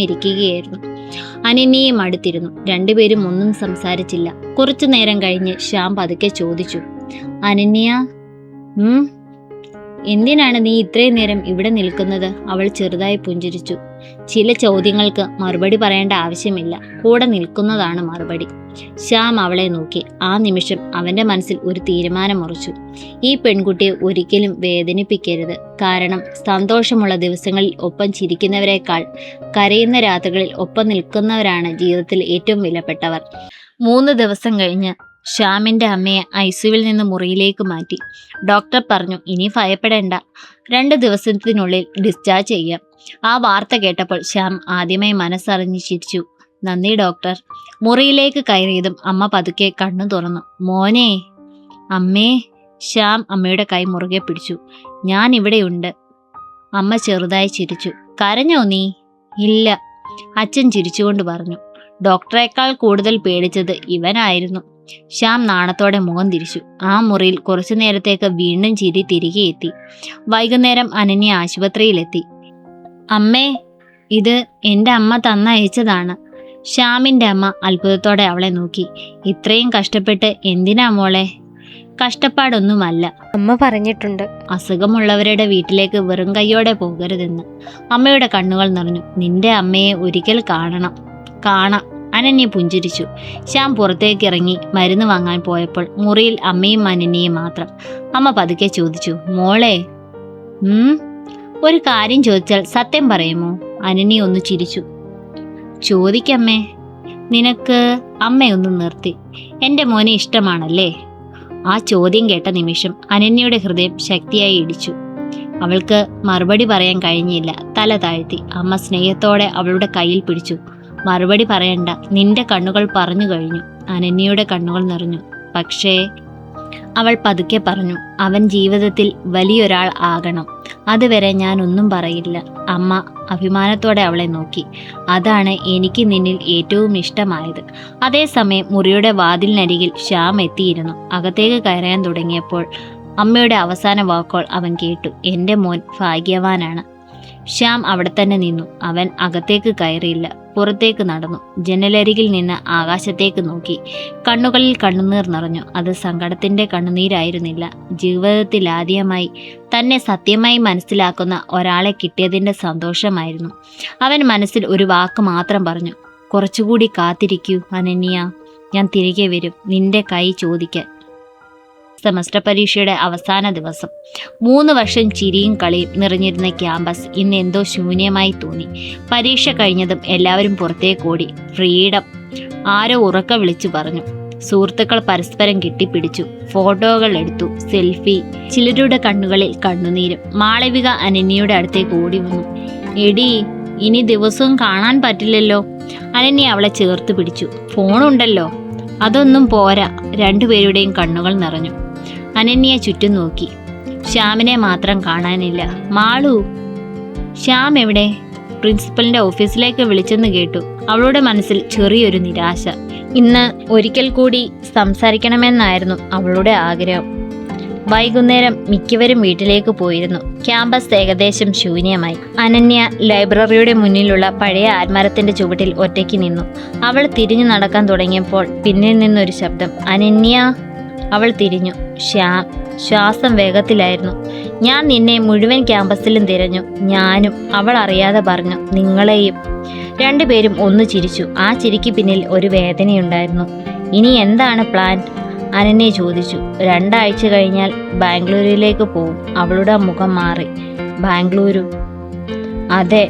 ഇരിക്കുകയായിരുന്നു. അനന്യയും അടുത്തിരുന്നു. രണ്ടുപേരും ഒന്നും സംസാരിച്ചില്ല. കുറച്ചു നേരം കഴിഞ്ഞ് ശ്യാം പതുക്കെ ചോദിച്ചു, അനന്യ, എന്തിനാണ് നീ ഇത്രയും നേരം ഇവിടെ നിൽക്കുന്നത്? അവൾ ചെറുതായി പുഞ്ചിരിച്ചു. ചില ചോദ്യങ്ങൾക്ക് മറുപടി പറയേണ്ട ആവശ്യമില്ല, കൂടെ നിൽക്കുന്നതാണ് മറുപടി. ശ്യാം അവളെ നോക്കി. ആ നിമിഷം അവന്റെ മനസ്സിൽ ഒരു തീരുമാനമുറച്ചു. ഈ പെൺകുട്ടിയെ ഒരിക്കലും വേദനിപ്പിക്കരുത്. കാരണം സന്തോഷമുള്ള ദിവസങ്ങളിൽ ഒപ്പം ചിരിക്കുന്നവരെക്കാൾ കരയുന്ന രാത്രികളിൽ ഒപ്പം നിൽക്കുന്നവരാണ് ജീവിതത്തിൽ ഏറ്റവും വിലപ്പെട്ടവർ. 3 ദിവസം കഴിഞ്ഞ് ശ്യാമിന്റെ അമ്മയെ ഐസിയുവിൽ നിന്ന് മുറിയിലേക്ക് മാറ്റി. ഡോക്ടർ പറഞ്ഞു, ഇനി ഭയപ്പെടേണ്ട, 2 ദിവസത്തിനുള്ളിൽ ഡിസ്ചാർജ് ചെയ്യാം. ആ വാർത്ത കേട്ടപ്പോൾ ശ്യാം ആദ്യമായി മനസ്സറിഞ്ഞ് ചിരിച്ചു. നന്ദി ഡോക്ടർ. മുറിയിലേക്ക് കയറിയതും അമ്മ പതുക്കെ കണ്ണു തുറന്നു. മോനെ. അമ്മേ. ശ്യാം അമ്മയുടെ കൈ മുറുകെ പിടിച്ചു. ഞാൻ ഇവിടെയുണ്ട്. അമ്മ ചെറുതായി ചിരിച്ചു. കരഞ്ഞോ നീ? ഇല്ല, അച്ഛൻ ചിരിച്ചുകൊണ്ട് പറഞ്ഞു. ഡോക്ടറേക്കാൾ കൂടുതൽ പേടിച്ചത് ഇവനായിരുന്നു. ശ്യാം നാണത്തോടെ മുഖം തിരിച്ചു. ആ മുറിയിൽ കുറച്ചു നേരത്തേക്ക് വീണ്ടും ചിരി തിരികെ എത്തി. വൈകുന്നേരം അനന്യ ആശുപത്രിയിലെത്തി. അമ്മേ, ഇത് എൻ്റെ അമ്മ തന്നയച്ചതാണ്. ശ്യാമിൻ്റെ അമ്മ അത്ഭുതത്തോടെ അവളെ നോക്കി. ഇത്രയും കഷ്ടപ്പെട്ട് എന്തിനാ മോളെ? കഷ്ടപ്പാടൊന്നുമല്ല, അമ്മ പറഞ്ഞിട്ടുണ്ട്. അസുഖമുള്ളവരുടെ വീട്ടിലേക്ക് വെറും കൈയോടെ പോകരുതെന്ന്. അമ്മയുടെ കണ്ണുകൾ നിറഞ്ഞു. നിന്റെ അമ്മയെ ഒരിക്കൽ കാണാം. അനന്യ പുഞ്ചിരിച്ചു. ശ്യാം പുറത്തേക്ക് ഇറങ്ങി മരുന്ന് വാങ്ങാൻ പോയപ്പോൾ മുറിയിൽ അമ്മയും അനന്യയും മാത്രം. അമ്മ പതുക്കെ ചോദിച്ചു, മോളെ, ഒരു കാര്യം ചോദിച്ചാൽ സത്യം പറയുമോ? അനന്യ ഒന്ന് ചിരിച്ചു. ചോദിക്കമ്മേ. നിനക്ക്? അമ്മയൊന്ന് നിർത്തി. എൻ്റെ മോനെ ഇഷ്ടമാണല്ലേ? ആ ചോദ്യം കേട്ട നിമിഷം അനന്യയുടെ ഹൃദയം ശക്തിയായി ഇടിച്ചു. അവൾക്ക് മറുപടി പറയാൻ കഴിഞ്ഞില്ല. തല താഴ്ത്തി. അമ്മ സ്നേഹത്തോടെ അവളുടെ കയ്യിൽ പിടിച്ചു. മറുപടി പറയണ്ട, നിന്റെ കണ്ണുകൾ പറഞ്ഞു കഴിഞ്ഞു. അനന്യയുടെ കണ്ണുകൾ നിറഞ്ഞു. പക്ഷേ അവൾ പതുക്കെ പറഞ്ഞു, അവൻ ജീവിതത്തിൽ വലിയൊരാൾ ആകണം. അതുവരെ ഞാൻ ഒന്നും പറയില്ല. അമ്മ അഭിമാനത്തോടെ അവളെ നോക്കി. അതാണ് എനിക്ക് നിന്നിൽ ഏറ്റവും ഇഷ്ടമായത്. അതേസമയം മുറിയുടെ വാതിലിനരികിൽ ശ്യാം എത്തിയിരുന്നു. അകത്തേക്ക് കയറാൻ തുടങ്ങിയപ്പോൾ അമ്മയുടെ അവസാന വാക്കുകൾ അവൻ കേട്ടു. എൻ്റെ മോൻ ഭാഗ്യവാനാണ്. ശ്യാം അവിടെ തന്നെ നിന്നു. അവൻ അകത്തേക്ക് കയറിയില്ല. പുറത്തേക്ക് നടന്നു. ജനലരികിൽ നിന്ന് ആകാശത്തേക്ക് നോക്കി. കണ്ണുകളിൽ കണ്ണുനീർ നിറഞ്ഞു. അത് സങ്കടത്തിന്റെ കണ്ണുനീരായിരുന്നില്ല. ജീവിതത്തിൽ ആദ്യമായി തന്നെ സത്യമായി മനസ്സിലാക്കുന്ന ഒരാളെ കിട്ടിയതിന്റെ സന്തോഷമായിരുന്നു. അവൻ മനസ്സിൽ ഒരു വാക്ക് മാത്രം പറഞ്ഞു, കുറച്ചുകൂടി കാത്തിരിക്കൂ അനന്യ, ഞാൻ തിരികെ വരും നിന്റെ കൈ ചോദിക്കാൻ. സെമസ്റ്റർ പരീക്ഷയുടെ അവസാന ദിവസം. 3 വർഷം ചിരിയും കളിയും നിറഞ്ഞിരുന്ന ക്യാമ്പസ് ഇന്ന് എന്തോ ശൂന്യമായി തോന്നി. പരീക്ഷ കഴിഞ്ഞതും എല്ലാവരും പുറത്തേക്ക് ഓടി. ഫ്രീഡം, ആരോ ഉറക്ക വിളിച്ചു പറഞ്ഞു. സുഹൃത്തുക്കൾ പരസ്പരം കെട്ടിപ്പിടിച്ചു. ഫോട്ടോകൾ എടുത്തു. സെൽഫി. ചിലരുടെ കണ്ണുകളിൽ കണ്ണുനീരും. മാളവിക അനന്യയുടെ അടുത്തേക്ക് ഓടി വന്നു. എടി, ഇനി ദിവസവും കാണാൻ പറ്റില്ലല്ലോ. അനന്യ അവളെ ചേർത്ത് പിടിച്ചു. ഫോണുണ്ടല്ലോ. അതൊന്നും പോരാ. രണ്ടുപേരുടെയും കണ്ണുകൾ നിറഞ്ഞു. അനന്യ ചുറ്റും നോക്കി. ശ്യാമിനെ മാത്രം കാണാനില്ല. മാളു, ശ്യാം എവിടെ? പ്രിൻസിപ്പലിന്റെ ഓഫീസിലേക്ക് വിളിച്ചെന്ന് കേട്ടു. അവളുടെ മനസ്സിൽ ചെറിയൊരു നിരാശ. ഇന്ന് ഒരിക്കൽ കൂടി സംസാരിക്കണമെന്നായിരുന്നു അവളുടെ ആഗ്രഹം. വൈകുന്നേരം മിക്കവരും വീട്ടിലേക്ക് പോയിരുന്നു. ക്യാമ്പസ് ഏകദേശം ശൂന്യമായി. അനന്യ ലൈബ്രറിയുടെ മുന്നിലുള്ള പഴയ ആൽമരത്തിന്റെ ചുവട്ടിൽ ഒറ്റയ്ക്ക് നിന്നു. അവൾ തിരിഞ്ഞു നടക്കാൻ തുടങ്ങിയപ്പോൾ പിന്നിൽ നിന്നൊരു ശബ്ദം, അനന്യ. അവൾ തിരിഞ്ഞു. ശ്യാം. ശ്വാസം വേഗത്തിലായിരുന്നു. ഞാൻ നിന്നെ മുഴുവൻ ക്യാമ്പസിലും തിരഞ്ഞു. ഞാനും. അവൾ അറിയാതെ പറഞ്ഞു, നിങ്ങളെയും. രണ്ടുപേരും ഒന്ന് ചിരിച്ചു. ആ ചിരിക്ക് പിന്നിൽ ഒരു വേദനയുണ്ടായിരുന്നു. ഇനി എന്താണ് പ്ലാൻ? അനന്യ ചോദിച്ചു. 2 ആഴ്ച കഴിഞ്ഞാൽ ബാംഗ്ലൂരിലേക്ക് പോവും. അവളുടെ മുഖം മാറി. ബാംഗ്ലൂരു? അതെ,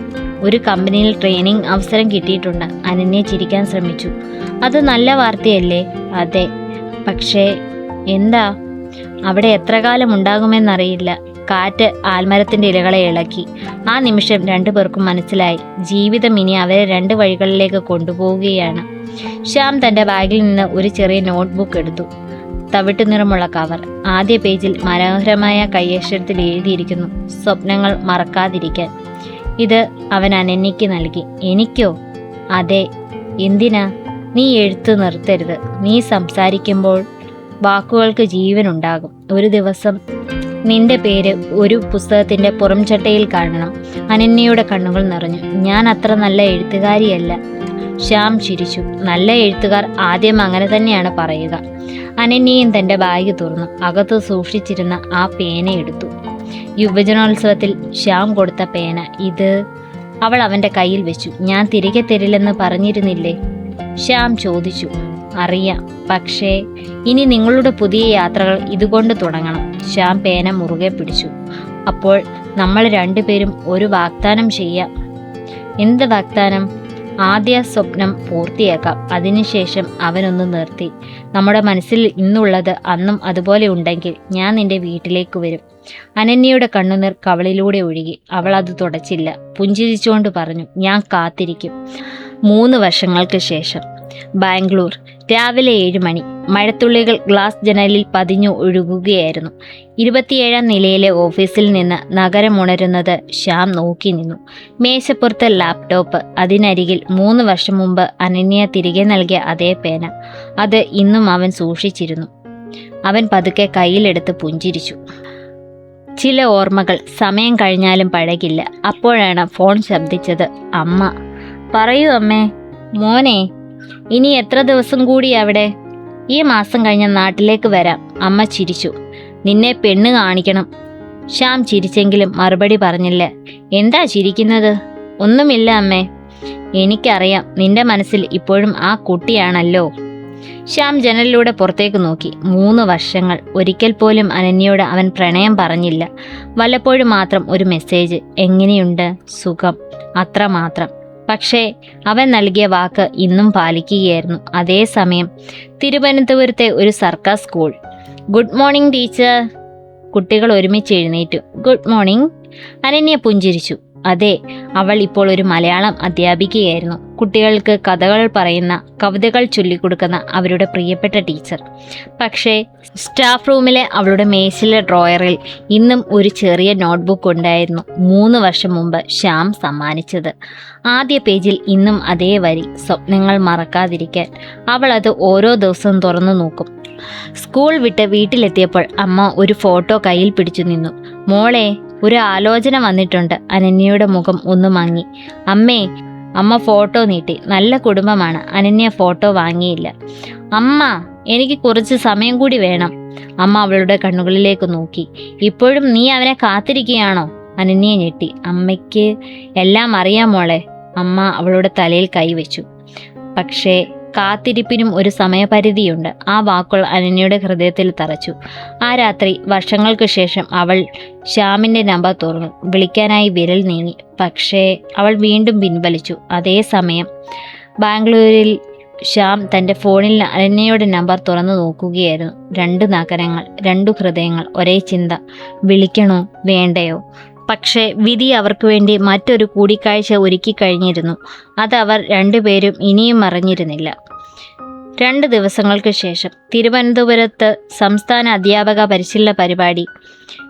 ഒരു കമ്പനിയിൽ ട്രെയിനിങ് അവസരം കിട്ടിയിട്ടുണ്ട്. അനന്യ ചിരിക്കാൻ ശ്രമിച്ചു. അത് നല്ല വാർത്തയല്ലേ? അതെ. പക്ഷേ എന്താ? അവിടെ എത്ര കാലം ഉണ്ടാകുമെന്നറിയില്ല. കാറ്റ് ആൽമരത്തിന്റെ ഇലകളെ ഇളക്കി. ആ നിമിഷം 2 പേർക്കും മനസ്സിലായി, ജീവിതം ഇനി അവരെ 2 വഴികളിലേക്ക് കൊണ്ടുപോവുകയാണ്. ശ്യാം തന്റെ ബാഗിൽ നിന്ന് ഒരു ചെറിയ നോട്ട്ബുക്ക് എടുത്തു. തവിട്ടു നിറമുള്ള കവർ. ആദ്യ പേജിൽ മനോഹരമായ കയ്യക്ഷരത്തിൽ എഴുതിയിരിക്കുന്നു, സ്വപ്നങ്ങൾ മറക്കാതിരിക്കാൻ. ഇത് അവൻ അനന്യയ്ക്ക് നൽകി. എനിക്കോ? അതെ. എന്തിനാ? നീ എഴുത്ത് നിർത്തരുത്. നീ സംസാരിക്കുമ്പോൾ വാക്കുകൾക്ക് ജീവനുണ്ടാകും. ഒരു ദിവസം നിന്റെ പേര് ഒരു പുസ്തകത്തിന്റെ പുറംചട്ടയിൽ കാണണം. അനന്യയുടെ കണ്ണുകൾ നിറഞ്ഞു. ഞാൻ അത്ര നല്ല എഴുത്തുകാരിയല്ല. ശ്യാം ചിരിച്ചു. നല്ല എഴുത്തുകാർ ആദ്യം അങ്ങനെ തന്നെയാണ് പറയുക. അനന്യയും തന്റെ ബാഗ് തുറന്നു അകത്ത് സൂക്ഷിച്ചിരുന്ന ആ പേന എടുത്തു. യുവജനോത്സവത്തിൽ ശ്യാം കൊടുത്ത പേന ഇത്. അവൾ അവന്റെ കയ്യിൽ വെച്ചു. ഞാൻ തിരികെ തരില്ലെന്ന് പറഞ്ഞിരുന്നില്ലേ? ശ്യാം ചോദിച്ചു. അറിയാം, പക്ഷേ ഇനി നിങ്ങളുടെ പുതിയ യാത്രകൾ ഇതുകൊണ്ട് തുടങ്ങണം. ശ്യാം പേന മുറുകെ പിടിച്ചു. അപ്പോൾ നമ്മൾ രണ്ടുപേരും ഒരു വാഗ്ദാനം ചെയ്യാം. എന്ത് വാഗ്ദാനം? ആദ്യ സ്വപ്നം പൂർത്തിയാക്കാം. അതിനുശേഷം അവനൊന്ന് നിർത്തി. നമ്മുടെ മനസ്സിൽ ഇന്നുള്ളത് അന്നും അതുപോലെ ഉണ്ടെങ്കിൽ ഞാൻ നിന്റെ വീട്ടിലേക്ക് വരും. അനന്യയുടെ കണ്ണുനീർ കവളിലൂടെ ഒഴുകി. അവൾ അത് തുടച്ചില്ല. പുഞ്ചിരിച്ചുകൊണ്ട് പറഞ്ഞു, ഞാൻ കാത്തിരിക്കും. 3 വർഷങ്ങൾക്ക് ശേഷം ബാംഗ്ലൂർ. രാവിലെ 7 മണി. മഴത്തുള്ളികൾ ഗ്ലാസ് ജനലിൽ പതിഞ്ഞു ഒഴുകുകയായിരുന്നു. 27ാം നിലയിലെ ഓഫീസിൽ നിന്ന് നഗരമുണരുന്നത് ശ്യാം നോക്കി നിന്നു. മേശപ്പുറത്ത് ലാപ്ടോപ്പ്. അതിനരികിൽ 3 വർഷം മുമ്പ് അനന്യ തിരികെ നൽകിയ അതേ പേന. അത് ഇന്നും അവൻ സൂക്ഷിച്ചിരുന്നു. അവൻ പതുക്കെ കയ്യിലെടുത്ത് പുഞ്ചിരിച്ചു. ചില ഓർമ്മകൾ സമയം കഴിഞ്ഞാലും പഴകില്ല. അപ്പോഴാണ് ഫോൺ ശബ്ദിച്ചത്. അമ്മ. പറയൂ അമ്മേ. മോനെ, ഇനി എത്ര ദിവസം കൂടി അവിടെ? ഈ മാസം കഴിഞ്ഞ നാട്ടിലേക്ക് വരാം. അമ്മ ചിരിച്ചു. നിന്നെ പെണ്ണ് കാണിക്കണം. ശ്യാം ചിരിച്ചെങ്കിലും മറുപടി പറഞ്ഞില്ല. എന്താ ചിരിക്കുന്നത്? ഒന്നുമില്ല അമ്മേ. എനിക്കറിയാം, നിന്റെ മനസ്സിൽ ഇപ്പോഴും ആ കുട്ടിയാണല്ലോ. ശ്യാം ജനലിലൂടെ പുറത്തേക്ക് നോക്കി. 3 വർഷങ്ങൾ. ഒരിക്കൽ പോലും അനന്യയോട് അവൻ പ്രണയം പറഞ്ഞില്ല. വല്ലപ്പോഴും മാത്രം ഒരു മെസ്സേജ്, എങ്ങനെയുണ്ട്, സുഖം, അത്രമാത്രം. പക്ഷേ അവൻ നൽകിയ വാക്ക് ഇന്നും പാലിക്കുകയായിരുന്നു. അതേസമയം തിരുവനന്തപുരത്തെ ഒരു സർക്കാർ സ്കൂൾ. Good morning teacher. കുട്ടികൾ ഒരുമിച്ച് എഴുന്നേറ്റു. Good morning. അനന്യ പുഞ്ചിരിച്ചു. അതെ, അവൾ ഇപ്പോൾ ഒരു മലയാളം അധ്യാപികയായിരുന്നു. കുട്ടികൾക്ക് കഥകൾ പറയുന്ന, കവിതകൾ ചൊല്ലിക്കൊടുക്കുന്ന അവരുടെ പ്രിയപ്പെട്ട ടീച്ചർ. പക്ഷേ സ്റ്റാഫ് റൂമിലെ അവളുടെ മേശയിലെ ഡ്രോയറിൽ ഇന്നും ഒരു ചെറിയ നോട്ട്ബുക്ക് ഉണ്ടായിരുന്നു. 3 വർഷം മുമ്പ് ശ്യാം സമ്മാനിച്ചത്. ആദ്യ പേജിൽ ഇന്നും അതേ വരി, സ്വപ്നങ്ങൾ മറക്കാതിരിക്കാൻ. അവൾ അത് ഓരോ ദിവസവും തുറന്നു നോക്കും. സ്കൂൾ വിട്ട് വീട്ടിലെത്തിയപ്പോൾ അമ്മ ഒരു ഫോട്ടോ കയ്യിൽ പിടിച്ചു നിന്നു. മോളെ, ഒരു ആലോചന വന്നിട്ടുണ്ട്. അനന്യയുടെ മുഖം ഒന്ന് മങ്ങി. അമ്മേ. അമ്മ ഫോട്ടോ നീട്ടി. നല്ല കുടുംബമാണ്. അനന്യ ഫോട്ടോ വാങ്ങിയില്ല. അമ്മ, എനിക്ക് കുറച്ച് സമയം കൂടി വേണം. അമ്മ അവളുടെ കണ്ണുകളിലേക്ക് നോക്കി. ഇപ്പോഴും നീ അവനെ കാത്തിരിക്കുകയാണോ? അനന്യ ഞെട്ടി. അമ്മയ്ക്ക് എല്ലാം അറിയാം മോളെ. അമ്മ അവളുടെ തലയിൽ കൈവച്ചു. പക്ഷേ കാത്തിരിപ്പിനും ഒരു സമയപരിധിയുണ്ട്. ആ വാക്കുകൾ അനന്യയുടെ ഹൃദയത്തിൽ തറച്ചു. ആ രാത്രി വർഷങ്ങൾക്ക് ശേഷം അവൾ ശ്യാമിൻ്റെ നമ്പർ തുറന്നു. വിളിക്കാനായി വിരൽ നീങ്ങി. പക്ഷേ അവൾ വീണ്ടും പിൻവലിച്ചു. അതേസമയം ബാംഗ്ലൂരിൽ ശ്യാം തൻ്റെ ഫോണിൽ അനന്യയുടെ നമ്പർ തുറന്നു നോക്കുകയായിരുന്നു. 2 നഗരങ്ങൾ, 2 ഹൃദയങ്ങൾ, ഒരേ ചിന്ത. വിളിക്കണോ വേണ്ടയോ? പക്ഷേ വിധി അവർക്ക് വേണ്ടി മറ്റൊരു കൂടിക്കാഴ്ച ഒരുക്കി കഴിഞ്ഞിരുന്നു. അതവർ രണ്ടുപേരും ഇനിയും അറിഞ്ഞിരുന്നില്ല. 2 ദിവസങ്ങൾക്ക് ശേഷം തിരുവനന്തപുരത്ത് സംസ്ഥാന അധ്യാപക പരിശീലന പരിപാടി.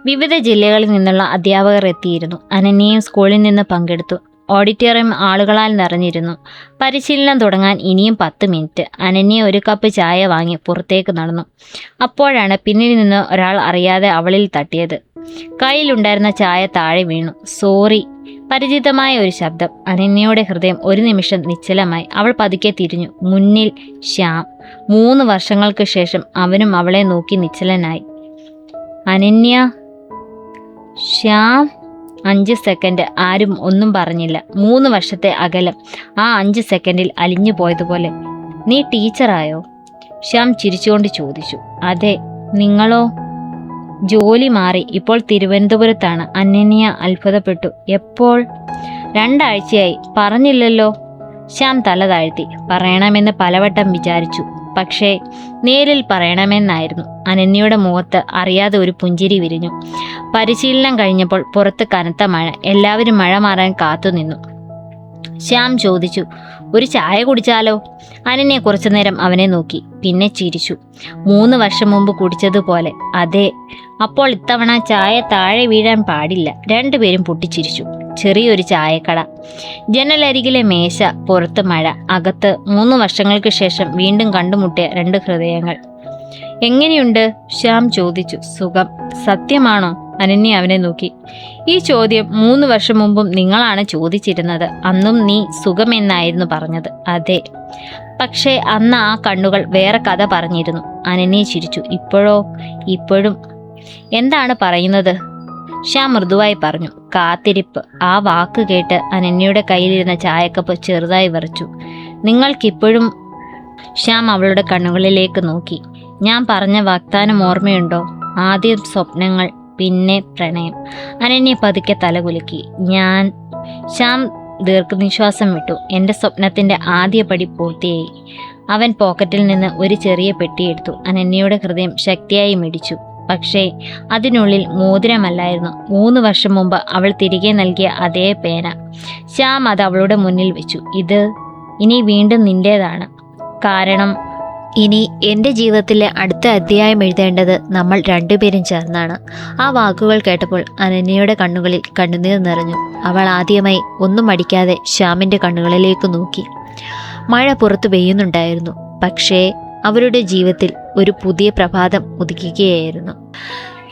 വിവിധ ജില്ലകളിൽ നിന്നുള്ള അധ്യാപകർ എത്തിയിരുന്നു. അനന്യയും സ്കൂളിൽ നിന്ന് പങ്കെടുത്തു. ഓഡിറ്റോറിയം ആളുകളാൽ നിറഞ്ഞിരുന്നു. പരിശീലനം തുടങ്ങാൻ ഇനിയും 10 മിനിറ്റ്. അനന്യ ഒരു കപ്പ് ചായ വാങ്ങി പുറത്തേക്ക് നടന്നു. അപ്പോഴാണ് പിന്നിൽ നിന്ന് ഒരാൾ അറിയാതെ അവളിൽ തട്ടിയത്. കയ്യിലുണ്ടായിരുന്ന ചായ താഴെ വീണു. സോറി. പരിചിതമായ ഒരു ശബ്ദം. അനന്യയുടെ ഹൃദയം ഒരു നിമിഷം നിശ്ചലമായി. അവൾ പതുക്കെ തിരിഞ്ഞു. മുന്നിൽ ശ്യാം. 3 വർഷങ്ങൾക്ക് ശേഷം അവനും അവളെ നോക്കി നിശ്ചലനായി. അനന്യ. ശ്യാം. 5 സെക്കൻഡ്. ആരും ഒന്നും പറഞ്ഞില്ല. 3 വർഷത്തെ അകലം ആ 5 സെക്കൻഡിൽ അലിഞ്ഞു പോയതുപോലെ. നീ ടീച്ചറായോ? ശ്യാം ചിരിച്ചുകൊണ്ട് ചോദിച്ചു. അതെ. നിങ്ങളോ? ജോലി മാറി. ഇപ്പോൾ തിരുവനന്തപുരത്താണ്. അനന്യ അത്ഭുതപ്പെട്ടു. എപ്പോൾ? 2 ആഴ്ചയായി. പറഞ്ഞില്ലല്ലോ. ശ്യാം തല താഴ്ത്തി. പറയണമെന്ന് പലവട്ടം വിചാരിച്ചു. പക്ഷേ നേരിൽ പറയണമെന്നായിരുന്നു. അനന്യയുടെ മുഖത്ത് അറിയാതെ ഒരു പുഞ്ചിരി വിരിഞ്ഞു. പരിശീലനം കഴിഞ്ഞപ്പോൾ പുറത്ത് കനത്ത മഴ. എല്ലാവരും മഴ മാറാൻ കാത്തുനിന്നു. ശ്യാം ചോദിച്ചു, ഒരു ചായ കുടിച്ചാലോ? അനന്യ കുറച്ചുനേരം അവനെ നോക്കി. പിന്നെ ചിരിച്ചു. 3 വർഷം മുമ്പ് കുടിച്ചതുപോലെ. അതെ. അപ്പോൾ ഇത്തവണ ചായ താഴെ വീഴാൻ പാടില്ല. 2 പേരും പൊട്ടിച്ചിരിച്ചു. ചെറിയൊരു ചായക്കട, ജനലരികിലെ മേശ, പുറത്ത് മഴ, അകത്ത് 3 വർഷങ്ങൾക്ക് ശേഷം വീണ്ടും കണ്ടുമുട്ടിയ 2 ഹൃദയങ്ങൾ. എങ്ങനെയുണ്ട്? ശ്യാം ചോദിച്ചു. സുഖം. സത്യമാണോ? അനന്യ അവനെ നോക്കി. ഈ ചോദ്യം 3 വർഷം മുമ്പും നിങ്ങളാണ് ചോദിച്ചിരുന്നത്. അന്നും നീ സുഖമെന്നായിരുന്നു പറഞ്ഞത്. അതെ, പക്ഷേ അന്ന് ആ കണ്ണുകൾ വേറെ കഥ പറഞ്ഞിരുന്നു. അനന്യ ചിരിച്ചു. ഇപ്പോഴോ? ഇപ്പോഴും എന്താണ് പറയുന്നത്? ശ്യാം മൃദുവായി പറഞ്ഞു. കാത്തിരിപ്പ്. ആ വാക്ക് കേട്ട് അനന്യയുടെ കയ്യിലിരുന്ന ചായക്കപ്പ് ചെറുതായി വിറച്ചു. നിങ്ങൾക്കിപ്പോഴും? ശ്യാം അവളുടെ കണ്ണുകളിലേക്ക് നോക്കി. ഞാൻ പറഞ്ഞ വാഗ്ദാനം ഓർമ്മയുണ്ടോ? ആദ്യം സ്വപ്നങ്ങൾ, പിന്നെ പ്രണയം. അനന്യ പതുക്കെ തലകുലുക്കി. ശ്യാം ദീർഘനിശ്വാസം വിട്ടു. എൻ്റെ സ്വപ്നത്തിൻ്റെ ആദ്യ പടി പൂർത്തിയായി. അവൻ പോക്കറ്റിൽ നിന്ന് ഒരു ചെറിയ പെട്ടിയെടുത്തു. അനന്യയുടെ ഹൃദയം ശക്തിയായി മിടിച്ചു. പക്ഷേ അതിനുള്ളിൽ മോതിരമല്ലായിരുന്നു. 3 വർഷം മുമ്പ് അവൾ തിരികെ നൽകിയ അതേ പേന. ശ്യാം അത് അവളുടെ മുന്നിൽ വെച്ചു. ഇത് ഇനി വീണ്ടും നിന്റേതാണ്. കാരണം ഇനി എൻ്റെ ജീവിതത്തിലെ അടുത്ത അധ്യായം എഴുതേണ്ടത് നമ്മൾ രണ്ടുപേരും ചേർന്നാണ്. ആ വാക്കുകൾ കേട്ടപ്പോൾ അനന്യയുടെ കണ്ണുകളിൽ കണ്ണുനീർ നിറഞ്ഞു. അവൾ ആദ്യമായി ഒന്നും മടിക്കാതെ ശ്യാമിൻ്റെ കണ്ണുകളിലേക്ക് നോക്കി. മഴ പുറത്തു പെയ്യുന്നുണ്ടായിരുന്നു. പക്ഷേ അവരുടെ ജീവിതത്തിൽ ഒരു പുതിയ പ്രഭാതം ഉദിക്കുകയായിരുന്നു.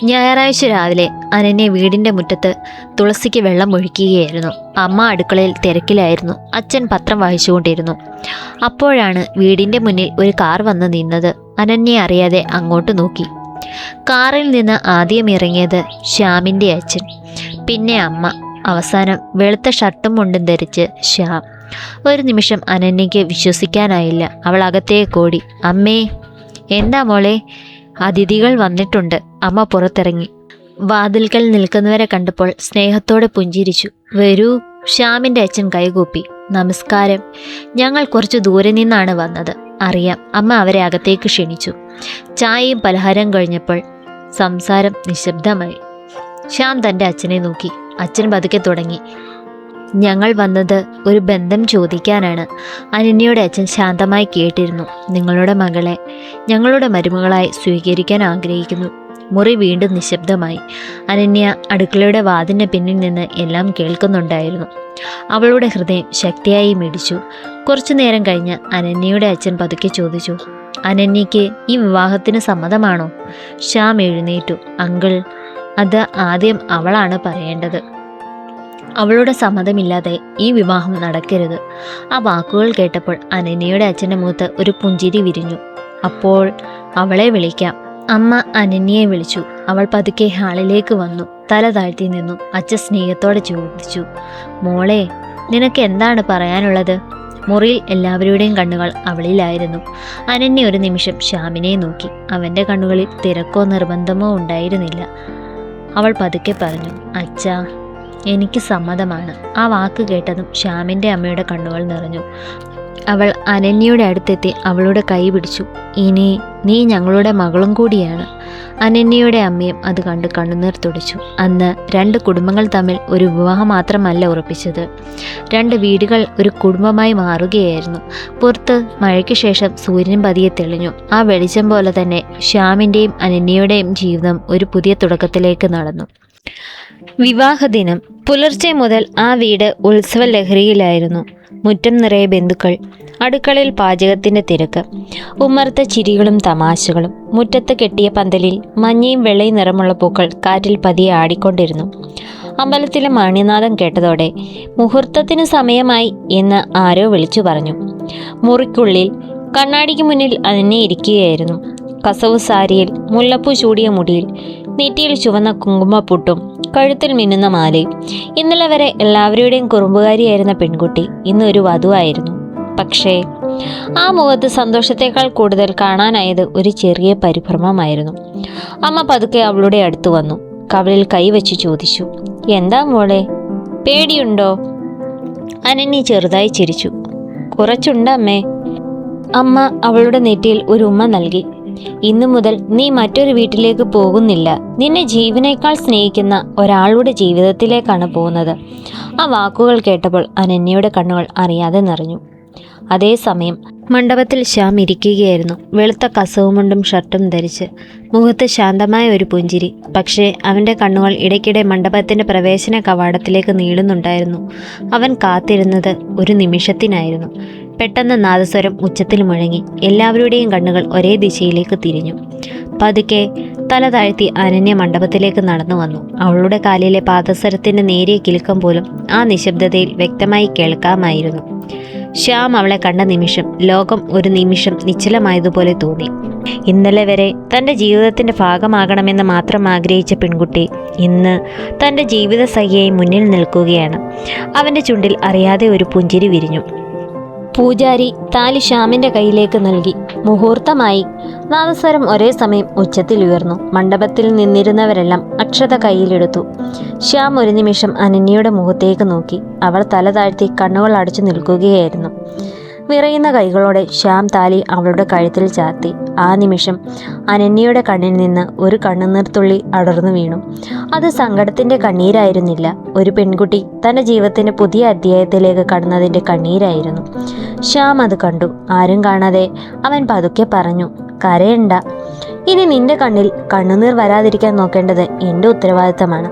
ഞായറാഴ്ച രാവിലെ അനന്യ വീടിൻ്റെ മുറ്റത്ത് തുളസിക്ക് വെള്ളം ഒഴിക്കുകയായിരുന്നു. അമ്മ അടുക്കളയിൽ തിരക്കിലായിരുന്നു. അച്ഛൻ പത്രം വായിച്ചുകൊണ്ടിരുന്നു. അപ്പോഴാണ് വീടിൻ്റെ മുന്നിൽ ഒരു കാർ വന്ന് നിന്നത്. അനന്യ അറിയാതെ അങ്ങോട്ട് നോക്കി. കാറിൽ നിന്ന് ആദ്യം ഇറങ്ങിയത് ശ്യാമിൻ്റെ അച്ഛൻ, പിന്നെ അമ്മ, അവസാനം വെളുത്ത ഷർട്ടും മുണ്ടും ധരിച്ച് ശ്യാം. ഒരു നിമിഷം അനന്യയ്ക്ക് വിശ്വസിക്കാനായില്ല. അവൾ അകത്തേക്ക് ഓടി. അമ്മേ! എന്താ മോളെ? അതിഥികൾ വന്നിട്ടുണ്ട്. അമ്മ പുറത്തിറങ്ങി. വാതിൽക്കൽ നിൽക്കുന്നവരെ കണ്ടപ്പോൾ സ്നേഹത്തോടെ പുഞ്ചിരിച്ചു. വരൂ. ശ്യാമിൻ്റെ അച്ഛൻ കൈകൂപ്പി. നമസ്കാരം. ഞങ്ങൾ കുറച്ച് ദൂരെ നിന്നാണ് വന്നത്. അറിയാം. അമ്മ അവരെ അകത്തേക്ക് ക്ഷണിച്ചു. ചായയും പലഹാരം കഴിഞ്ഞപ്പോൾ സംസാരം നിശബ്ദമായി. ശ്യാം തൻ്റെ അച്ഛനെ നോക്കി. അച്ഛൻ പതുക്കെ തുടങ്ങി. ഞങ്ങൾ വന്നത് ഒരു ബന്ധം ചോദിക്കാനാണ്. അനന്യയുടെ അച്ഛൻ ശാന്തമായി കേട്ടിരുന്നു. നിങ്ങളുടെ മകളെ ഞങ്ങളുടെ മരുമകളായി സ്വീകരിക്കാൻ ആഗ്രഹിക്കുന്നു. മുറി വീണ്ടും നിശബ്ദമായി. അനന്യ അടുക്കളയുടെ വാതിലിന് പിന്നിൽ നിന്ന് എല്ലാം കേൾക്കുന്നുണ്ടായിരുന്നു. അവളുടെ ഹൃദയം ശക്തിയായി മിടിച്ചു. കുറച്ചു നേരം കഴിഞ്ഞ് അനന്യയുടെ അച്ഛൻ പതുക്കെ ചോദിച്ചു, അനന്യയ്ക്ക് ഈ വിവാഹത്തിന് സമ്മതമാണോ? ശ്യാം എഴുന്നേറ്റു. അങ്കിൾ, അത് ആദ്യം അവളാണ് പറയേണ്ടത്. അവളുടെ സമ്മതമില്ലാതെ ഈ വിവാഹം നടക്കരുത്. ആ വാക്കുകൾ കേട്ടപ്പോൾ അനന്യയുടെ അച്ഛൻ്റെ മുഖത്ത് ഒരു പുഞ്ചിരി വിരിഞ്ഞു. അപ്പോൾ അവളെ വിളിക്കാം. അമ്മ അനന്യയെ വിളിച്ചു. അവൾ പതുക്കെ ഹാളിലേക്ക് വന്നു. തല താഴ്ത്തി നിന്നു. അച്ഛൻ സ്നേഹത്തോടെ ചോദിച്ചു, മോളെ, നിനക്ക് എന്താണ് പറയാനുള്ളത്? മുറിയിൽ എല്ലാവരുടെയും കണ്ണുകൾ അവളിലായിരുന്നു. അനന്യ ഒരു നിമിഷം ശ്യാമിനെ നോക്കി. അവൻ്റെ കണ്ണുകളിൽ തിരക്കോ നിർബന്ധമോ ഉണ്ടായിരുന്നില്ല. അവൾ പതുക്കെ പറഞ്ഞു, അച്ഛാ, എനിക്ക് സമ്മതമാണ്. ആ വാക്ക് കേട്ടതും ശ്യാമിൻ്റെ അമ്മയുടെ കണ്ണുകൾ നിറഞ്ഞു. അവൾ അനന്യയുടെ അടുത്തെത്തി അവളുടെ കൈ പിടിച്ചു. ഇനി നീ ഞങ്ങളുടെ മകളും കൂടിയാണ്. അനന്യയുടെ അമ്മയും അത് കണ്ട് കണ്ണുനീർ തുടച്ചു. അന്ന് 2 കുടുംബങ്ങൾ തമ്മിൽ ഒരു വിവാഹം മാത്രമല്ല ഉറപ്പിച്ചത്. 2 വീടുകൾ ഒരു കുടുംബമായി മാറുകയായിരുന്നു. പുറത്ത് മഴയ്ക്ക് ശേഷം സൂര്യൻ പതിയെ തെളിഞ്ഞു. ആ വെളിച്ചം പോലെ തന്നെ ശ്യാമിൻ്റെയും അനന്യയുടെയും ജീവിതം ഒരു പുതിയ തുടക്കത്തിലേക്ക് നടന്നു. വിവാഹദിനം പുലർച്ചെ മുതൽ ആ വീട് ഉത്സവ ലഹരിയിലായിരുന്നു. മുറ്റം നിറയെ ബന്ധുക്കൾ, അടുക്കളയിൽ പാചകത്തിൻ്റെ തിരക്ക്, ഉമ്മർത്ത ചിരികളും തമാശകളും. മുറ്റത്ത് കെട്ടിയ പന്തലിൽ മഞ്ഞയും വെള്ളയും നിറമുള്ള പൂക്കൾ കാറ്റിൽ പതിയെ ആടിക്കൊണ്ടിരുന്നു. അമ്പലത്തിലെ മാന്യനാദം കേട്ടതോടെ മുഹൂർത്തത്തിന് സമയമായി എന്ന് ആരോ വിളിച്ചു പറഞ്ഞു. മുറിക്കുള്ളിൽ കണ്ണാടിക്ക് മുന്നിൽ അനന്യ ഇരിക്കുകയായിരുന്നു. കസവ് സാരിയിൽ, മുല്ലപ്പൂ ചൂടിയ മുടിയിൽ, നെറ്റിയിൽ ചുവന്ന കുങ്കുമപ്പൊട്ടും കഴുത്തിൽ മിന്നുന്ന മാലയും. ഇന്നലെ വരെ എല്ലാവരുടെയും കുറുമ്പുകാരിയായിരുന്ന പെൺകുട്ടി ഇന്ന് ഒരു വധുവായിരുന്നു. പക്ഷേ ആ മുഖത്ത് സന്തോഷത്തേക്കാൾ കൂടുതൽ കാണാനായത് ഒരു ചെറിയ പരിഭ്രമമായിരുന്നു. അമ്മ പതുക്കെ അവളുടെ അടുത്ത് വന്നു. കവിളിൽ കൈവച്ച് ചോദിച്ചു, എന്താ മോളെ, പേടിയുണ്ടോ? അനന്യ ചെറുതായി ചിരിച്ചു. കുറച്ചുണ്ടമ്മേ. അമ്മ അവളുടെ നെറ്റിയിൽ ഒരു ഉമ്മ നൽകി. ഇന്നു മുതൽ നീ മറ്റൊരു വീട്ടിലേക്ക് പോകുന്നില്ല. നിന്നെ ജീവനേക്കാൾ സ്നേഹിക്കുന്ന ഒരാളുടെ ജീവിതത്തിലേക്കാണ് പോകുന്നത്. ആ വാക്കുകൾ കേട്ടപ്പോൾ അനന്യയുടെ കണ്ണുകൾ അറിയാതെ നിറഞ്ഞു. അതേസമയം മണ്ഡപത്തിൽ ശ്യാം ഇരിക്കുകയായിരുന്നു. വെളുത്ത കസവുമുണ്ടും ഷർട്ടും ധരിച്ച്, മുഖത്ത് ശാന്തമായ ഒരു പുഞ്ചിരി. പക്ഷേ അവൻ്റെ കണ്ണുകൾ ഇടയ്ക്കിടെ മണ്ഡപത്തിൻ്റെ പ്രവേശന കവാടത്തിലേക്ക് നീളുന്നുണ്ടായിരുന്നു. അവൻ കാത്തിരുന്നത് ഒരു നിമിഷത്തിനായിരുന്നു. പെട്ടെന്ന് നാദസ്വരം ഉച്ചത്തിൽ മുഴങ്ങി. എല്ലാവരുടെയും കണ്ണുകൾ ഒരേ ദിശയിലേക്ക് തിരിഞ്ഞു. പതുക്കെ തല താഴ്ത്തി അനന്യ മണ്ഡപത്തിലേക്ക് നടന്നു വന്നു. അവളുടെ കാലിലെ പാദസരത്തിന്റെ നേരിയ കിലുക്കം പോലും ആ നിശബ്ദതയിൽ വ്യക്തമായി കേൾക്കാമായിരുന്നു. ശ്യാം അവളെ കണ്ട നിമിഷം ലോകം ഒരു നിമിഷം നിശ്ചലമായതുപോലെ തോന്നി. ഇന്നലെ വരെ തൻ്റെ ജീവിതത്തിൻ്റെ ഭാഗമാകണമെന്ന് മാത്രം ആഗ്രഹിച്ച പെൺകുട്ടി ഇന്ന് തൻ്റെ ജീവിത സഖിയായി മുന്നിൽ നിൽക്കുകയാണ്. അവൻ്റെ ചുണ്ടിൽ അറിയാതെ ഒരു പുഞ്ചിരി വിരിഞ്ഞു. പൂജാരി താലി ശ്യാമിൻ്റെ കയ്യിലേക്ക് നൽകി. മുഹൂർത്തമായി. നാദസ്വരം ഒരേ സമയം ഉച്ചത്തിൽ ഉയർന്നു. മണ്ഡപത്തിൽ നിന്നിരുന്നവരെല്ലാം അക്ഷത കയ്യിലെടുത്തു. ശ്യാം ഒരു നിമിഷം അനന്യയുടെ മുഖത്തേക്ക് നോക്കി. അവൾ തല താഴ്ത്തി കണ്ണുകൾ അടച്ചു നിൽക്കുകയായിരുന്നു. വിറയുന്ന കൈകളോടെ ശ്യാം താലി അവളുടെ കഴുത്തിൽ ചാർത്തി. ആ നിമിഷം അനന്യയുടെ കണ്ണിൽ നിന്ന് ഒരു കണ്ണുനീർത്തുള്ളി അടർന്നു വീണു. അത് സങ്കടത്തിൻ്റെ കണ്ണീരായിരുന്നില്ല. ഒരു പെൺകുട്ടി തൻ്റെ ജീവിതത്തിൻ്റെ പുതിയ അധ്യായത്തിലേക്ക് കടന്നതിൻ്റെ കണ്ണീരായിരുന്നു. ശ്യാം അത് കണ്ടു. ആരും കാണാതെ അവൻ പതുക്കെ പറഞ്ഞു, കരയണ്ട. ഇനി നിന്റെ കണ്ണിൽ കണ്ണുനീർ വരാതിരിക്കാൻ നോക്കേണ്ടത് എൻ്റെ ഉത്തരവാദിത്തമാണ്.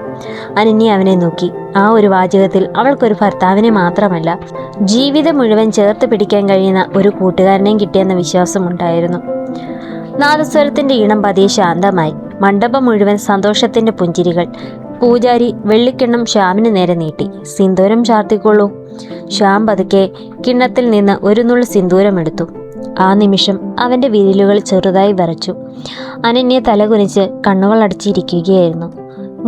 അനന്യ അവനെ നോക്കി. ആ ഒരു വാചകത്തിൽ അവൾക്കൊരു ഭർത്താവിനെ മാത്രമല്ല, ജീവിതം മുഴുവൻ ചേർത്ത് പിടിക്കാൻ കഴിയുന്ന ഒരു കൂട്ടുകാരനെയും കിട്ടിയെന്ന വിശ്വാസമുണ്ടായിരുന്നു. നാദസ്വരത്തിന്റെ ഈണം പതിയെ ശാന്തമായി. മണ്ഡപം മുഴുവൻ സന്തോഷത്തിന്റെ പുഞ്ചിരികൾ. പൂജാരി വെള്ളിക്കിണ്ണം ശ്യാമിന് നേരെ നീട്ടി. സിന്ദൂരം ചാർത്തിക്കൊള്ളൂ. ശ്യാം പതുക്കെ കിണ്ണത്തിൽ നിന്ന് ഒരു നുള്ളു സിന്ദൂരം എടുത്തു. ആ നിമിഷം അവൻ്റെ വിരലുകൾ ചെറുതായി വിറച്ചു. അനന്യ തലകുനിച്ച് കണ്ണുകൾ അടച്ചിരിക്കുകയായിരുന്നു.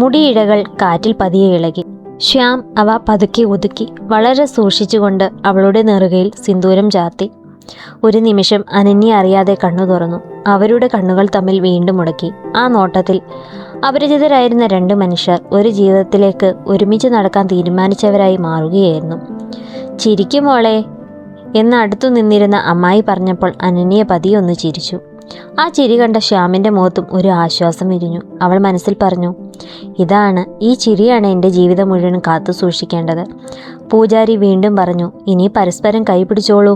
മുടിയിഴകൾ കാറ്റിൽ പതിയെ ഇളകി. ശ്യാം അവ പതുക്കെ ഒതുക്കി വളരെ സൂക്ഷിച്ചുകൊണ്ട് അവളുടെ നെറുകയിൽ സിന്ദൂരം ചാർത്തി. ഒരു നിമിഷം അനന്യ അറിയാതെ കണ്ണു തുറന്നു. അവരുടെ കണ്ണുകൾ തമ്മിൽ വീണ്ടും മുടക്കി. ആ നോട്ടത്തിൽ അപരിചിതരായിരുന്ന രണ്ട് മനുഷ്യർ ഒരു ജീവിതത്തിലേക്ക് ഒരുമിച്ച് നടക്കാൻ തീരുമാനിച്ചവരായി മാറുകയായിരുന്നു. ചിരിക്കുമോളെ എന്ന് അടുത്തു നിന്നിരുന്ന അമ്മായി പറഞ്ഞപ്പോൾ അനന്യ പതിയൊന്ന് ചിരിച്ചു. ആ ചിരി കണ്ട ശ്യാമിൻ്റെ മുഖത്തും ഒരു ആശ്വാസം വിരിഞ്ഞു. അവൾ മനസ്സിൽ പറഞ്ഞു, ഈ ചിരിയാണ് എൻ്റെ ജീവിതം മുഴുവൻ കാത്തു സൂക്ഷിക്കേണ്ടത്. പൂജാരി വീണ്ടും പറഞ്ഞു, ഇനി പരസ്പരം കൈ പിടിച്ചോളൂ.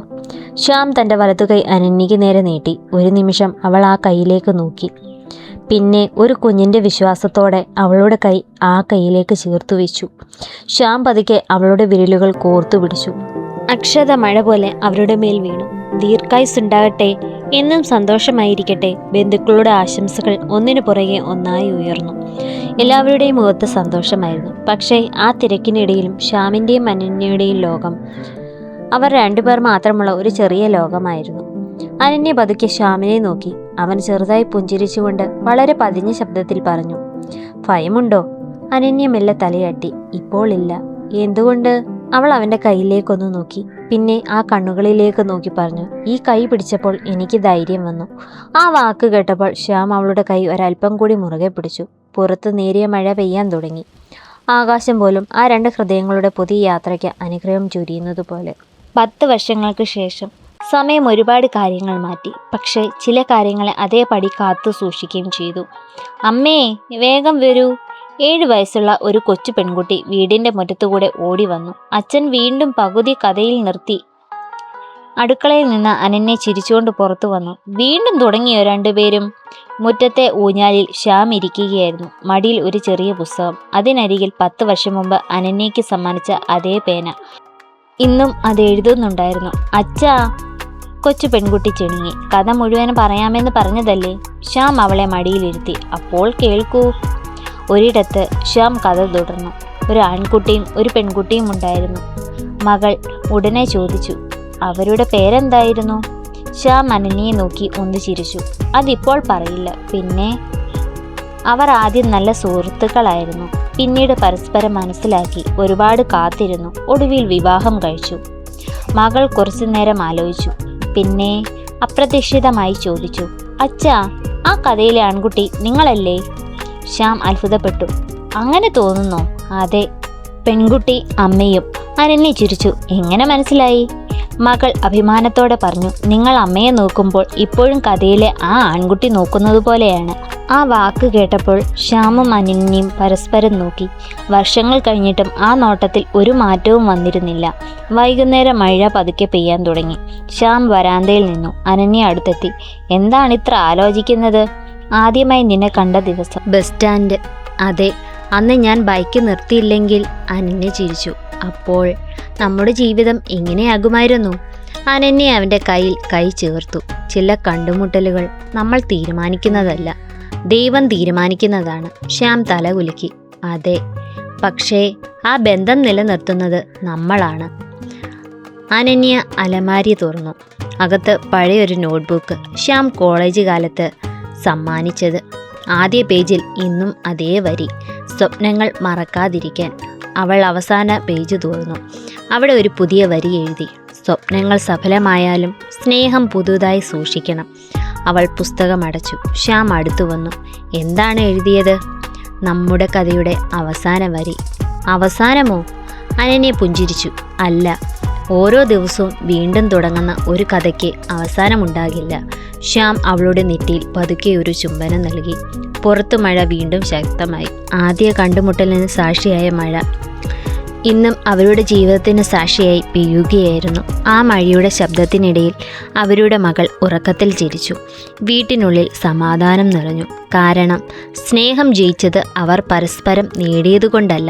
ശ്യാം തൻ്റെ വലതുകൈ അനന്യയ്ക്ക് നേരെ നീട്ടി. ഒരു നിമിഷം അവൾ ആ കൈയിലേക്ക് നോക്കി. പിന്നെ ഒരു കുഞ്ഞിൻ്റെ വിശ്വാസത്തോടെ അവളുടെ കൈ ആ കൈയിലേക്ക് ചേർത്തു വെച്ചു. ശ്യാം പതുക്കെ അവളുടെ വിരലുകൾ കോർത്തു പിടിച്ചു. അക്ഷത മഴ പോലെ അവരുടെ മേൽ വീണു. ദീർഘായുസ്സുണ്ടാകട്ടെ, എന്നും സന്തോഷമായിരിക്കട്ടെ. ബന്ധുക്കളുടെ ആശംസകൾ ഒന്നിനു പുറകെ ഒന്നായി ഉയർന്നു. എല്ലാവരുടെയും മുഖത്ത് സന്തോഷമായിരുന്നു. പക്ഷേ ആ തിരക്കിനിടയിലും ശ്യാമിൻ്റെയും അനന്യയുടെയും ലോകം അവർ രണ്ടുപേർ മാത്രമുള്ള ഒരു ചെറിയ ലോകമായിരുന്നു. അനന്യ പതുക്കെ ശ്യാമിനെ നോക്കി. അവൻ ചെറുതായി പുഞ്ചിരിച്ചുകൊണ്ട് വളരെ പതിഞ്ഞ ശബ്ദത്തിൽ പറഞ്ഞു, ഭയമുണ്ടോ? അനന്യ മെല്ലെ തലയാട്ടി. ഇപ്പോൾ ഇല്ല. എന്തുകൊണ്ട്? അവൾ അവൻ്റെ കയ്യിലേക്കൊന്ന് നോക്കി. പിന്നെ ആ കണ്ണുകളിലേക്ക് നോക്കി പറഞ്ഞു, ഈ കൈ പിടിച്ചപ്പോൾ എനിക്ക് ധൈര്യം വന്നു. ആ വാക്ക് കേട്ടപ്പോൾ ശ്യാം അവളുടെ കൈ ഒരല്പം കൂടി മുറുകെ പിടിച്ചു. പുറത്ത് നേരിയ മഴ പെയ്യാൻ തുടങ്ങി. ആകാശം പോലും ആ രണ്ട് ഹൃദയങ്ങളുടെ പുതിയ യാത്രയ്ക്ക് അനുഗ്രഹം ചൊരിയുന്നത് പോലെ. 10 വർഷങ്ങൾക്ക് ശേഷം സമയം ഒരുപാട് കാര്യങ്ങൾ മാറ്റി. പക്ഷേ ചില കാര്യങ്ങളെ അതേപടി കാത്തു സൂക്ഷിക്കുകയും ചെയ്തു. അമ്മേ, വേഗം വരൂ. 7 വയസ്സുള്ള ഒരു കൊച്ചു പെൺകുട്ടി വീടിൻ്റെ മുറ്റത്തുകൂടെ ഓടി വന്നു. അച്ഛൻ വീണ്ടും പകുതി കഥയിൽ നിർത്തി. അടുക്കളയിൽ നിന്ന് അനന്യ ചിരിച്ചുകൊണ്ട് പുറത്തു വന്നു. വീണ്ടും തുടങ്ങിയോ രണ്ടുപേരും? മുറ്റത്തെ ഊഞ്ഞാലിൽ ശ്യാം ഇരിക്കുകയായിരുന്നു. മടിയിൽ ഒരു ചെറിയ പുസ്തകം. അതിനരികിൽ 10 വർഷം മുമ്പ് അനന്യയ്ക്ക് സമ്മാനിച്ച അതേ പേന. ഇന്നും അത് എഴുതുന്നുണ്ടായിരുന്നു. അച്ഛാ, കൊച്ചു പെൺകുട്ടി ചിണുങ്ങി. കഥ മുഴുവൻ പറയാമെന്ന് പറഞ്ഞതല്ലേ? ശ്യാം അവളെ മടിയിലിരുത്തി. അപ്പോൾ കേൾക്കൂ. ഒരിടത്ത് ശ്യാം കഥ തുടർന്നു. ഒരു ആൺകുട്ടിയും ഒരു പെൺകുട്ടിയും ഉണ്ടായിരുന്നു. മകൾ ഉടനെ ചോദിച്ചു, അവരുടെ പേരെന്തായിരുന്നു? ശ്യാം അനന്യയെ നോക്കി ഒന്ന് ചിരിച്ചു. അതിപ്പോൾ പറയില്ല. പിന്നെ? അവർ ആദ്യം നല്ല സുഹൃത്തുക്കളായിരുന്നു. പിന്നീട് പരസ്പരം മനസ്സിലാക്കി. ഒരുപാട് കാത്തിരുന്നു. ഒടുവിൽ വിവാഹം കഴിച്ചു. മകൾ കുറച്ചു നേരം ആലോചിച്ചു. പിന്നെ അപ്രതീക്ഷിതമായി ചോദിച്ചു, അച്ഛാ, ആ കഥയിലെ ആൺകുട്ടി നിങ്ങളല്ലേ? ശ്യാം അത്ഭുതപ്പെട്ടു. അങ്ങനെ തോന്നുന്നോ? അതെ. പെൺകുട്ടി അമ്മയും. അനന്യ ചിരിച്ചു. എങ്ങനെ മനസ്സിലായി? മകൾ അഭിമാനത്തോടെ പറഞ്ഞു, നിങ്ങൾ അമ്മയെ നോക്കുമ്പോൾ ഇപ്പോഴും കഥയിലെ ആ ആൺകുട്ടി നോക്കുന്നത് പോലെയാണ്. ആ വാക്ക് കേട്ടപ്പോൾ ശ്യാമും അനന്യയും പരസ്പരം നോക്കി. വർഷങ്ങൾ കഴിഞ്ഞിട്ടും ആ നോട്ടത്തിൽ ഒരു മാറ്റവും വന്നിരുന്നില്ല. വൈകുന്നേരം മഴ പതുക്കെ പെയ്യാൻ തുടങ്ങി. ശ്യാം വരാന്തയിൽ നിന്നു. അനന്യ അടുത്തെത്തി. എന്താണിത്ര ആലോചിക്കുന്നത്? ആദ്യമായി നിന്നെ കണ്ട ദിവസം. Bus stand. അതെ, അന്ന് ഞാൻ ബൈക്ക് നിർത്തിയില്ലെങ്കിൽ. അനന്യ ചിരിച്ചു. അപ്പോൾ നമ്മുടെ ജീവിതം എങ്ങനെയാകുമായിരുന്നു? അനന്യ അവൻ്റെ കയ്യിൽ കൈ ചേർത്തു. ചില കണ്ടുമുട്ടലുകൾ നമ്മൾ തീരുമാനിക്കുന്നതല്ല, ദൈവം തീരുമാനിക്കുന്നതാണ്. ശ്യാം തലകുലുക്കി. അതെ, പക്ഷേ ആ ബന്ധം നിലനിർത്തുന്നത് നമ്മളാണ്. അനന്യ അലമാരി തുറന്നു. അകത്ത് പഴയൊരു നോട്ട്ബുക്ക്. ശ്യാം കോളേജ് കാലത്ത് സമ്മാനിച്ചത്. ആദ്യ പേജിൽ ഇന്നും അതേ വരി, സ്വപ്നങ്ങൾ മറക്കാതിരിക്കാൻ. അവൾ അവസാന പേജ് തുറന്നു. അവിടെ ഒരു പുതിയ വരി എഴുതി, സ്വപ്നങ്ങൾ സഫലമായാലും സ്നേഹം പുതുതായി സൂക്ഷിക്കണം. അവൾ പുസ്തകം അടച്ചു. ശ്യാം അടുത്തു വന്നു. എന്താണ് എഴുതിയത്? നമ്മുടെ കഥയുടെ അവസാന വരി. അവസാനമോ? അനന്യ പുഞ്ചിരിച്ചു. അല്ല, ഓരോ ദിവസവും വീണ്ടും തുടങ്ങുന്ന ഒരു കഥയ്ക്ക് അവസാനമുണ്ടാകില്ല. ശ്യാം അവളുടെ നെറ്റിയിൽ പതുക്കെ ഒരു ചുംബനം നൽകി. പുറത്തു മഴ വീണ്ടും ശക്തമായി. ആദ്യ കണ്ടുമുട്ടലിന് സാക്ഷിയായ മഴ ഇന്നും അവരുടെ ജീവിതത്തിന് സാക്ഷിയായി പെയ്യുകയായിരുന്നു. ആ മഴയുടെ ശബ്ദത്തിനിടയിൽ അവരുടെ മകൾ ഉറക്കത്തിൽ ചിരിച്ചു. വീട്ടിനുള്ളിൽ സമാധാനം നിറഞ്ഞു. കാരണം സ്നേഹം ജയിച്ചത് അവർ പരസ്പരം നേടിയതുകൊണ്ടല്ല,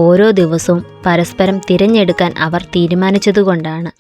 ഓരോ ദിവസവും പരസ്പരം തിരഞ്ഞെടുക്കാൻ അവർ തീരുമാനിച്ചതുകൊണ്ടാണ്.